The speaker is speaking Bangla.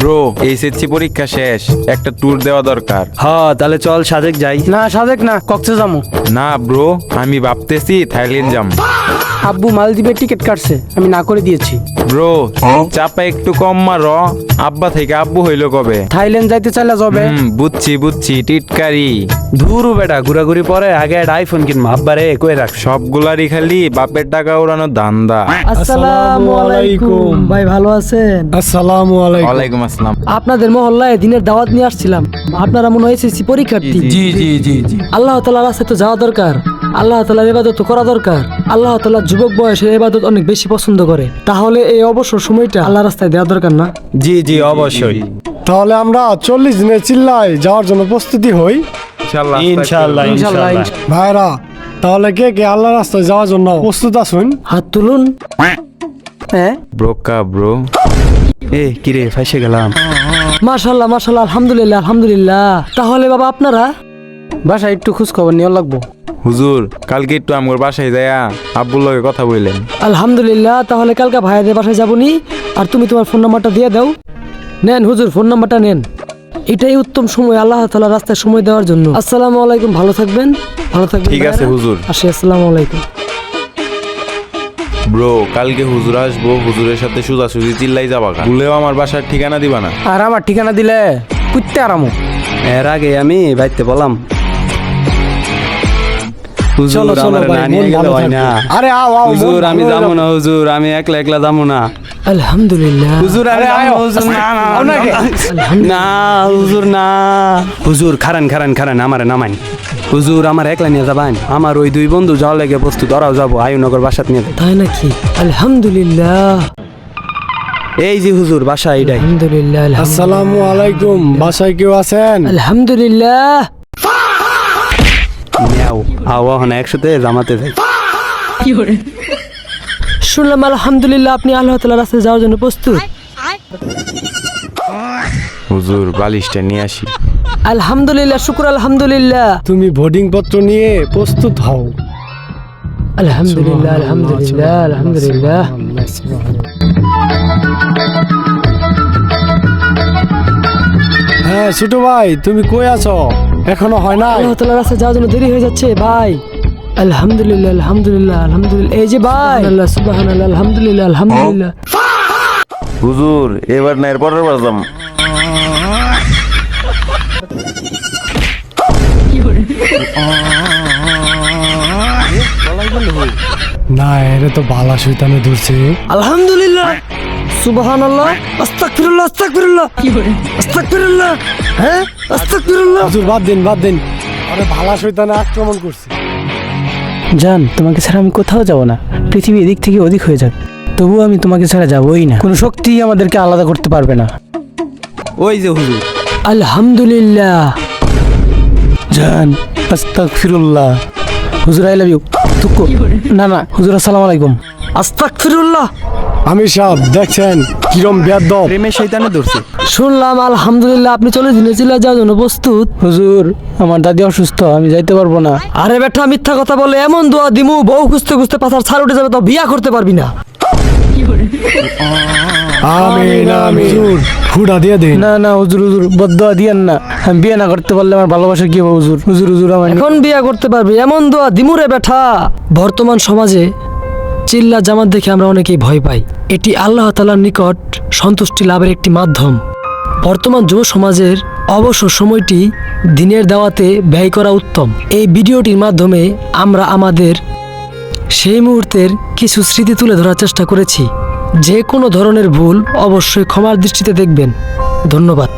ব্রো এইচএসসি পরীক্ষা শেষ, একটা ট্যুর দেওয়া দরকার। হ্যাঁ তাহলে চল সাজেক যাই। না সাদেক না, কক্সে যাবো। না ব্রো, আমি ভাবতেছি থাইল্যান্ড যাম। আব্বু মালদ্বীপের টিকিট কাটছে, আমি না করে দিয়েছি। ব্রো চাপা একটু কম মারো, আব্বা থেকে আব্বু হইলো কবে? থাইল্যান্ড যাইতে চাইলে যাবে। বুঝছি টিটকারি। ধুরু বেটা, ঘুরাঘুরি পরে আগে একটা আইফোন কিনবো, আব্বারে কয়ে রাখ। সবগুলারই খালি বাপের টাকা উড়ানো ধান্দা। আসসালামু আলাইকুম ভাই, ভালো আছেন? আসসালামু আলাইকুম। ওয়ালাইকুম আসসালাম। আপনাদের মহল্লায় দিনের দাওয়াত নিয়ে আসছিলাম। আপনারা মনে হয় এসএসসি পরীক্ষার্থী। জি জি জি জি। আল্লাহ তাআলার রাস্তায় তো যাওয়া দরকার, আল্লাহ তাআলার ইবাদত তো করা দরকার। আল্লাহ তাআলা যুবক বয়সের ইবাদত অনেক বেশি পছন্দ করে, তাহলে এই অবসর সময়টা আল্লাহ রাস্তায় দেওয়া দরকার না? জি জি অবশ্যই। তাহলে আমরা 40 দিনের চিল্লায় যাওয়ার জন্য প্রস্তুতি হই। ইনশাআল্লাহ ইনশাআল্লাহ ইনশাআল্লাহ। ইনশাআল্লাহ। ভাইরা, তাহলে কে কে আল্লাহ রাস্তায় যাওয়ার জন্য প্রস্তুত আছেন? হাত তুলুন। হ্যাঁ, ব্রোকা ব্রো। এ কিরে ফাইসে গেলাম। মাশাআল্লাহ মাশাআল্লাহ, আলহামদুলিল্লাহ আলহামদুলিল্লাহ। তাহলে বাবা আপনারা বাসায় একটু খোঁজ খবর নিয়ে লাগবো। হুজুর কালকে একটু আমার বাসায় যায়া আব্বুর লগে কথা বললেন। আলহামদুলিল্লাহ, তাহলে কালকে ভাইয়াদের বাসায় যাবনি। আর তুমি তোমার ফোন নাম্বারটা দিয়ে দাও। নেন হুজুর, ফোন নাম্বারটা নেন। এটাই উত্তম সময় আল্লাহ তাআলা রাস্তায় সময় দেওয়ার জন্য। আসসালামু আলাইকুম, ভালো থাকবেন, ভালো থাকবেন। ঠিক আছে ভাইয়ারা। হুজুর। আসি, আসসালামু আলাইকুম। ব্রো কালকে হুজুর আসবো, হুজুরের সাথে সোজাসুজি চিল্লাই যাবা, ভুলেও আমার বাসার ঠিকানা দিবা না। আর আমার ঠিকানা দিলে কুত্তে আরামো। এর আগে আমি বাইতে বললাম হুজুর চলো, চলো আমার ভাই, না নিয়ে মন গেলে ভালো হয় না। থাকবে। আরে আও আও, হুজুর মন আমি ভালো যাবো হয়ে না, হুজুর আমি একলা একলা যাবো না। আলহামদুলিল্লাহ। হুজুর আরে আয়ো। হুজুর না না, আও নাকি? না হুজুর না। হুজুর খারান খারান খারান, আমারে নামাইন। হুজুর আমার একলা নিয়ে যাবান, আমার ওই দুই বন্ধু যাওয়া লেগে প্রস্তুত, ওরাও যাবো আয়ুনগর বাসাত নিয়ে যাই। তাই নাকি? আলহামদুলিল্লাহ এই যে হুজুর বাসা এইটাই। আলহামদুলিল্লাহ আসসালামু আলাইকুম। বাসায় কেউ আছেন? আলহামদুলিল্লাহ। নেও আওয়া হন একসাথে জামাতে যাই। শুনলাম আলহামদুলিল্লাহ আপনি আল্লাহ তাআলার রাস্তায় যাওয়ার জন্য প্রস্তুত। হুজুর বালিশটা নিয়ে আসি। আলহামদুলিল্লাহ, শুকর আলহামদুলিল্লাহ। তুমি ভোটিং পত্র নিয়ে প্রস্তুত হও। আলহামদুলিল্লাহ আলহামদুলিল্লাহ আলহামদুলিল্লাহ। হ্যাঁ ছোট ভাই, তুমি কই আছো? এখনো হয় না? আল্লাহ তাআলার রাস্তায় যাওয়ার জন্য দেরি হয়ে যাচ্ছে ভাই। আলহামদুলিল্লাহ আলহামদুলিল্লাহ আলহামদুলিল্লাহ। এই যে ভাই, আল্লাহ সুবহানাল্লাহ, আলহামদুলিল্লাহ আলহামদুলিল্লাহ। হুজুর এবার না এরপরের বার যাম। না, এরে তো বালা শয়তানে ধরছে। আলহামদুলিল্লাহ, সুবহানাল্লাহ, আস্তাগফিরুল্লাহ আস্তাগফিরুল্লাহ আস্তাগফিরুল্লাহ। হ্যাঁ, আস্তাগফিরুল্লাহ। হুজুর বাদ দিন বাদ দিন, আরে বালা শয়তানে আক্রমণ করছে। জান, তোমাকে ছাড়া আমি কোথাও যাব না। পৃথিবী এদিক থেকে ওদিক হয়ে যাক, তবুও আমি তোমাকে ছাড়া যাবই না। কোনো শক্তি আমাদেরকে আলাদা করতে পারবে না। ওই যে হুজুর। আলহামদুলিল্লাহ। জান, আস্তাগফিরুল্লাহ। হুজুর আই লাভ ইউ। তুকো না না, হুজুর আসসালামু আলাইকুম। আস্তাগফিরুল্লাহ। আমি সাহেব দেখছেন কিরম বেয়াদব। প্রেমের শয়তানে ধরছে। শুনলাম আলহামদুলিল্লাহ আপনি 40 দিনের চিল্লা যাওয়ার জন্য প্রস্তুত। হুজুর আমার দাদি অসুস্থ, আমি যাইতে পারবো না। আরে বেটা, মিথ্যা কথা বলে এমন দোয়া দিমু, বউ খুঁজতে খুঁজতে পাথার ছাড় উঠে যাবে, তো বিয়া করতে পারবি না। আমিন আমিন। হুজুর ফুটা দিয়ে দিন। না না হুজুর, হুজুর বদদোয়া দিয়েন না। আমি বিয়ে না করতে পারলে আমার ভালোবাসা কি হবে হুজুর? হুজুর হুজুর আমার এখন বিয়ে করতে পারবি, এমন দোয়া দিমু রে বেটা। বর্তমান সমাজে চিল্লা জামাত দেখে আমরা অনেকেই ভয় পাই। এটি আল্লাহ তাআলার নিকট সন্তুষ্টি লাভের একটি মাধ্যম। বর্তমান যুব সমাজের অবসর সময়টি দিনের দাওয়াতে ব্যয় করা উত্তম। এই ভিডিওটির মাধ্যমে আমরা আমাদের সেই মুহূর্তের কিছু স্মৃতি তুলে ধরার চেষ্টা করেছি। যে কোনো ধরনের ভুল অবশ্যই ক্ষমার দৃষ্টিতে দেখবেন। ধন্যবাদ।